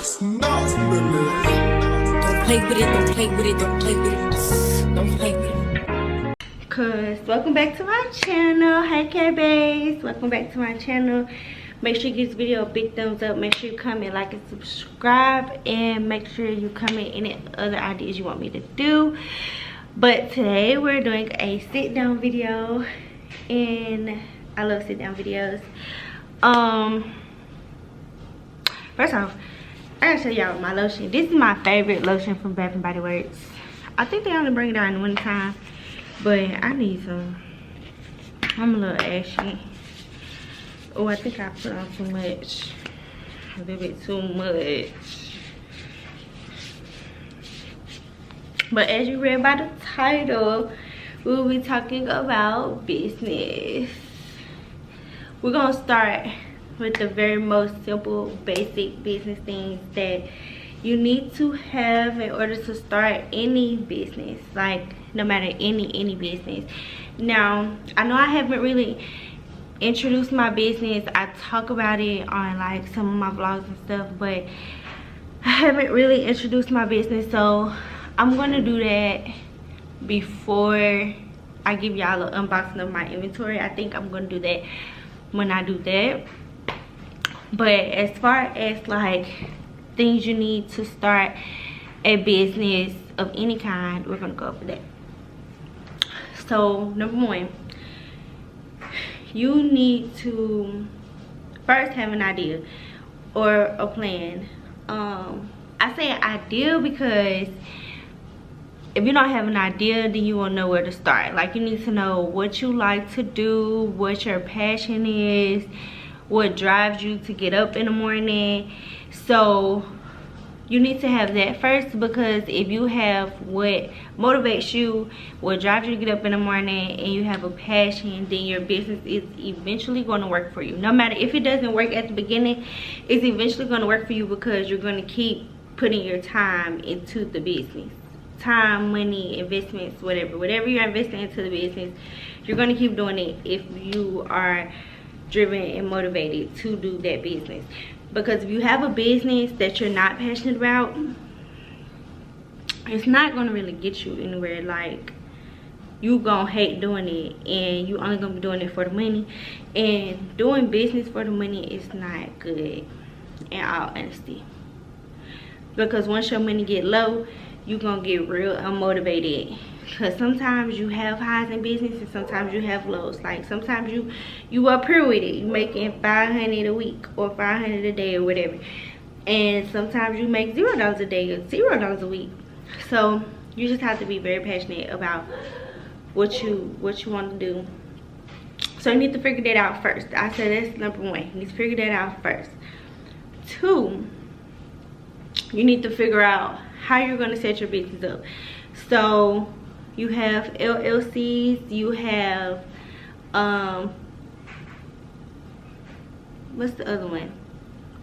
Don't play with it, don't play with it, don't play with it, don't play with it. Cause welcome back to my channel. Hey Kay Baes, welcome back to my channel. Make sure you give this video a big thumbs up. Make sure you comment, like, and subscribe, and make sure you comment any other ideas you want me to do. But today we're doing a sit down video, and I love sit down videos. First off, I gotta show y'all my lotion. This is my favorite lotion from Bath and Body Works. I think they only bring it out in the winter time, but I need some. I'm a little ashy. Oh, I think I put on too much. A little bit too much. But as you read by the title, we'll be talking about business. We're gonna start with the very most simple, basic business things that you need to have in order to start any business, like no matter any business. Now, I know I haven't really introduced my business. I talk about it on like some of my vlogs and stuff, but I haven't really introduced my business, so I'm gonna do that before I give y'all an unboxing of my inventory. I think I'm gonna do that when I do that. But as far as like things you need to start a business of any kind, we're gonna go over that. So number one, you need to first have an idea or a plan. I say an idea because if you don't have an idea, then you won't know where to start. Like, you need to know what you like to do, what your passion is, what drives you to get up in the morning. So you need to have that first, because if you have what motivates you, what drives you to get up in the morning, and you have a passion, then your business is eventually going to work for you. No matter if it doesn't work at the beginning, it's eventually going to work for you, because you're going to keep putting your time into the business. Time, money, investments, whatever you're investing into the business, you're going to keep doing it if you are driven and motivated to do that business. Because if you have a business that you're not passionate about, it's not going to really get you anywhere. Like, you gonna hate doing it, and you only gonna be doing it for the money, and doing business for the money is not good, in all honesty. Because once your money get low, you gonna get real unmotivated. Because sometimes you have highs in business and sometimes you have lows. Like, sometimes you up here with it, you making $500 a week or $500 a day or whatever, and sometimes you make $0 a day or $0 a week. So you just have to be very passionate about what you want to do. So you need to figure that out first. I said that's number one. You need to figure that out first. Two, you need to figure out how you're going to set your business up. So you have LLCs, you have what's the other one,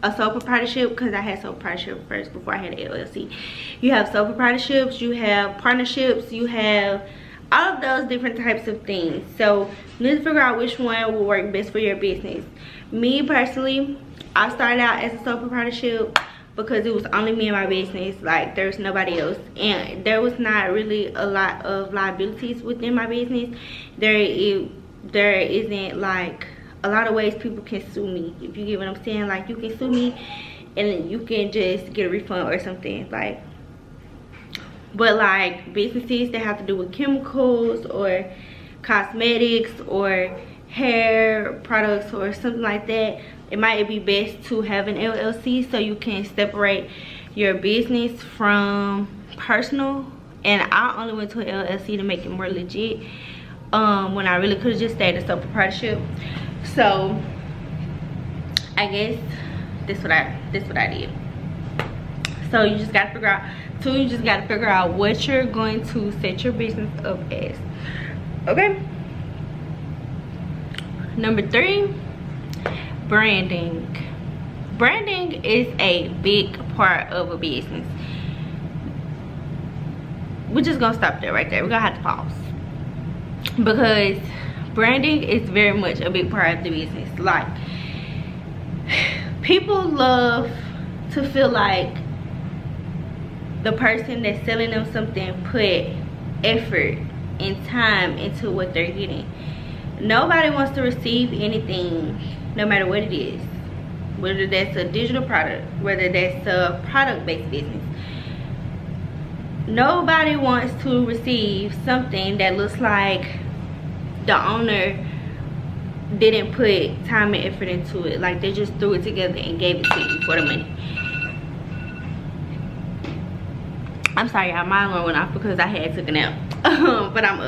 a sole proprietorship, because I had sole proprietorship first before I had an LLC. You have sole proprietorships, you have partnerships, you have all of those different types of things. So you need to figure out which one will work best for your business. Me personally, I started out as a sole proprietorship because it was only me and my business. Like, there's nobody else, and there was not really a lot of liabilities within my business. There isn't like a lot of ways people can sue me, if you get what I'm saying. Like, you can sue me and you can just get a refund or something. Like, but like businesses that have to do with chemicals or cosmetics or hair products or something like that, it might be best to have an LLC, so you can separate your business from personal. And I only went to an LLC to make it more legit, when I really could have just stayed a sole proprietorship. So I guess this what I did. So you just gotta figure out. Two, you just gotta figure out what you're going to set your business up as. Okay. Number three, branding. Branding is a big part of a business. We're just gonna stop there right there. We're gonna have to pause, because branding is very much a big part of the business. Like, people love to feel like the person that's selling them something put effort and time into what they're getting. Nobody wants to receive anything, no matter what it is, whether that's a digital product, whether that's a product-based business. Nobody wants to receive something that looks like the owner didn't put time and effort into it. Like they just threw it together and gave it to you for the money. I'm sorry, y'all, my alarm went off because I had took a nap. But I'm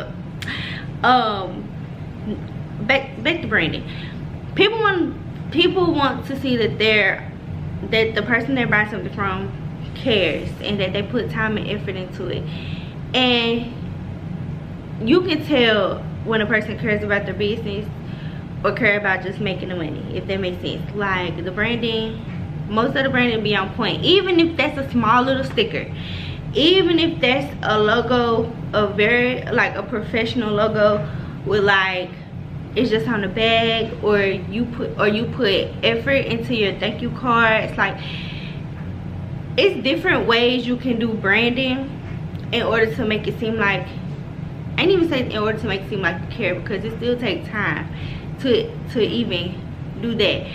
up. Back to branding. People want to see that the person they're buying something from cares and that they put time and effort into it. And you can tell when a person cares about their business or care about just making the money, if that makes sense. Like the branding, most of the branding be on point, even if that's a small little sticker, even if that's a logo, a very like a professional logo with like it's just on the bag, or you put effort into your thank you cards. Like it's different ways you can do branding in order to make it seem like, I ain't even say in order to make it seem like you care, because it still takes time to even do that.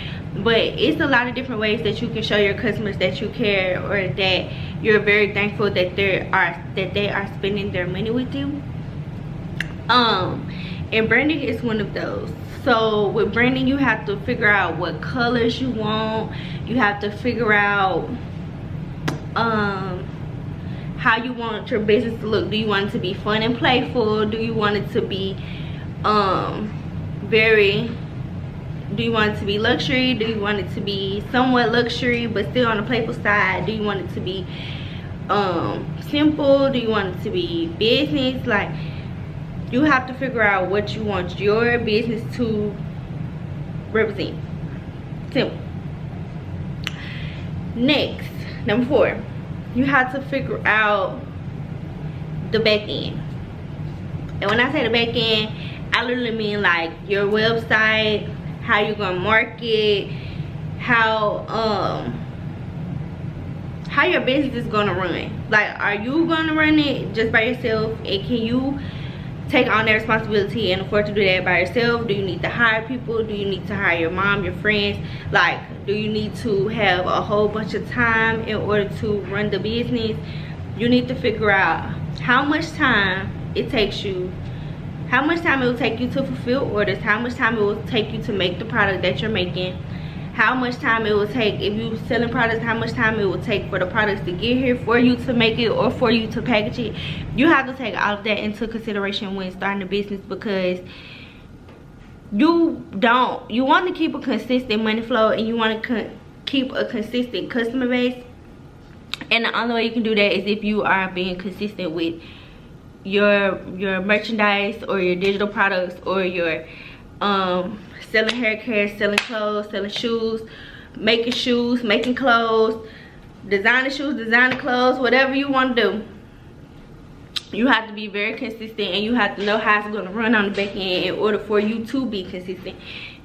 But it's a lot of different ways that you can show your customers that you care, or that you're very thankful that they are spending their money with you. And branding is one of those. So with branding, you have to figure out what colors you want. You have to figure out how you want your business to look. Do you want it to be fun and playful? Do you want it to be do you want it to be luxury? Do you want it to be somewhat luxury but still on the playful side? Do you want it to be simple? Do you want it to be business? Like, you have to figure out what you want your business to represent. Simple. Next, number 4, you have to figure out the back end. And when I say the back end, I literally mean like your website, how you're gonna market, how your business is gonna run. Like, are you gonna run it just by yourself, and can you take on that responsibility and afford to do that by yourself? Do you need to hire people? Do you need to hire your mom, your friends? Like, do you need to have a whole bunch of time in order to run the business? You need to figure out how much time it takes you, how much time it will take you to fulfill orders, how much time it will take you to make the product that you're making, how much time it will take, if you're selling products, how much time it will take for the products to get here, for you to make it, or for you to package it. You have to take all of that into consideration when starting a business, because you want to keep a consistent money flow, and you want to keep a consistent customer base. And the only way you can do that is if you are being consistent with your merchandise, or your digital products, or your selling hair care, selling clothes, selling shoes, making clothes, designer shoes, designer clothes, whatever you want to do. You have to be very consistent, and you have to know how it's going to run on the back end in order for you to be consistent,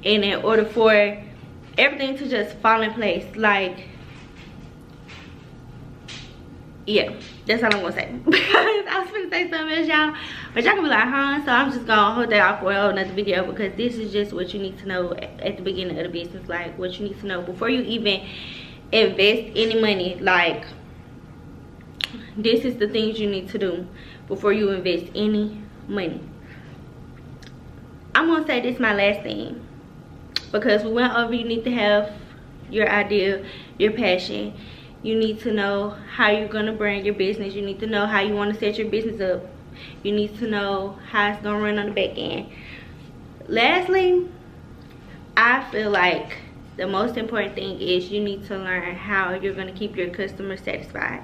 and in order for everything to just fall in place. Like, yeah, that's all I'm gonna say. Because I was gonna say something else, y'all, but y'all can be like, huh? So I'm just gonna hold that off for another video, because this is just what you need to know at the beginning of the business. Like, what you need to know before you even invest any money. Like, this is the things you need to do before you invest any money. I'm gonna say this my last thing, because we went over, you need to have your idea, your passion. You need to know how you're going to brand your business. You need to know how you want to set your business up. You need to know how it's going to run on the back end. Lastly, I feel like the most important thing is you need to learn how you're going to keep your customers satisfied.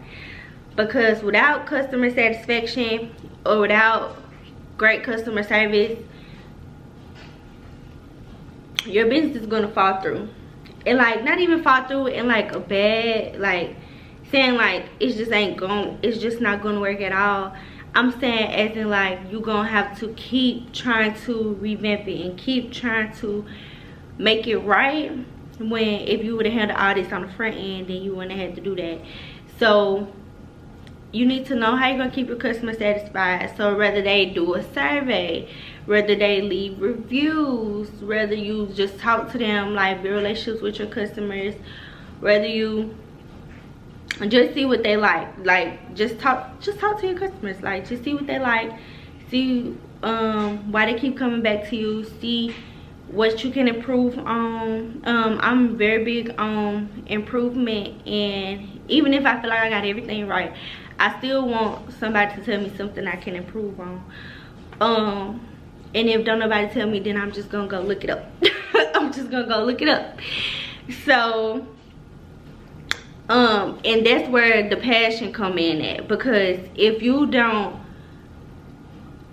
Because without customer satisfaction, or without great customer service, your business is going to fall through. And like, not even fall through in like a bad, like saying like it's just not gonna work at all. I'm saying as in like, you're gonna have to keep trying to revamp it and keep trying to make it right when if you would have handled all this on the front end, then you wouldn't have had to do that. So you need to know how you're gonna keep your customers satisfied. So whether they do a survey, whether they leave reviews, whether you just talk to them, like build relationships with your customers, whether you just see what they like just talk to your customers, like just see what they like, see why they keep coming back to you, see what you can improve on. I'm very big on improvement, and even if I feel like I got everything right, I still want somebody to tell me something I can improve on. And if don't nobody tell me, then I'm just gonna go look it up. I'm just gonna go look it up. So and that's where the passion come in at, because if you don't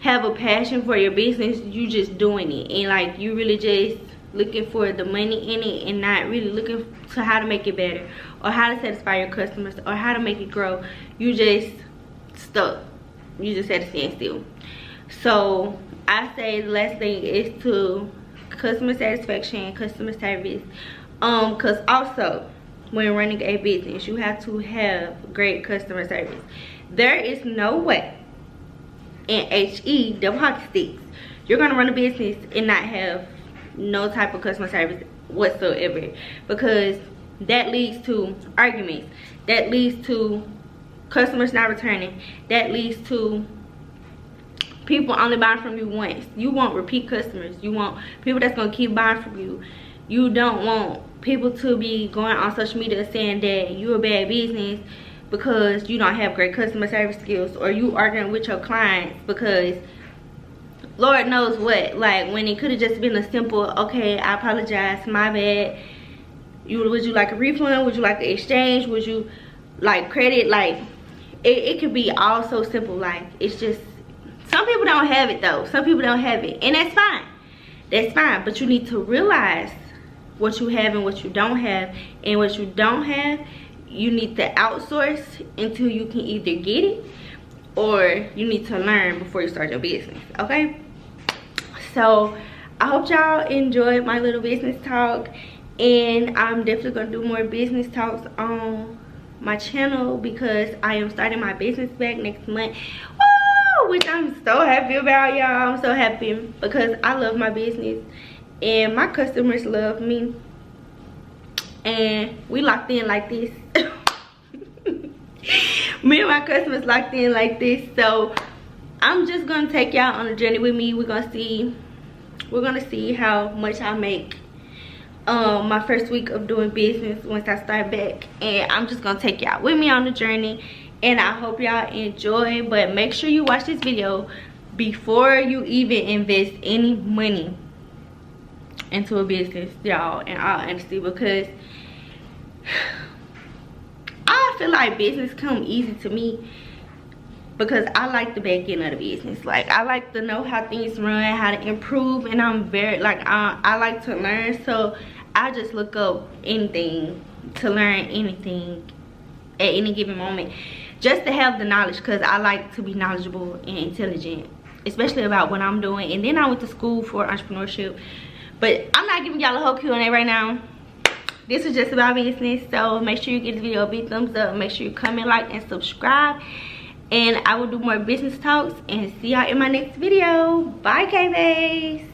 have a passion for your business, you just doing it, and like you really just looking for the money in it and not really looking to how to make it better or how to satisfy your customers or how to make it grow, you just stuck, you just at a standstill. So I say the last thing is to customer satisfaction, customer service, because also when running a business, you have to have great customer service. There is no way in HE, double hockey sticks, you're gonna run a business and not have no type of customer service whatsoever, because that leads to arguments, that leads to customers not returning, that leads to people only buying from you once. You want repeat customers, you want people that's gonna keep buying from you. You don't want people to be going on social media saying that you're a bad business because you don't have great customer service skills, or you arguing with your clients because Lord knows what, like when it could have just been a simple, okay, I apologize, my bad, would you like a refund, would you like an exchange, would you like credit, like it could be all so simple. Like it's just, some people don't have it though, some people don't have it, and that's fine, but you need to realize what you have and what you don't have, and what you don't have you need to outsource until you can either get it, or you need to learn before you start your business. Okay, so I hope y'all enjoyed my little business talk, and I'm definitely gonna do more business talks on my channel because I am starting my business back next month. Woo! Which I'm so happy about, y'all. I'm so happy because I love my business and my customers love me, and we locked in like this. Me and my customers locked in like this. So I'm just gonna take y'all on a journey with me. We're gonna see how much I make my first week of doing business once I start back, and I'm just gonna take y'all with me on the journey, and I hope y'all enjoy. But make sure you watch this video before you even invest any money into a business, y'all, in all honesty, because I feel like business come easy to me because I like the back end of the business. Like I like to know how things run, how to improve, and I'm very like I like to learn. So I just look up anything to learn anything at any given moment, just to have the knowledge, because I like to be knowledgeable and intelligent, especially about what I'm doing. And then I went to school for entrepreneurship, but I'm not giving y'all a whole Q&A right now. This is just about business. So make sure you give this video a big thumbs up, make sure you comment, like, and subscribe, and I will do more business talks, and see y'all in my next video. Bye, Kay Baes.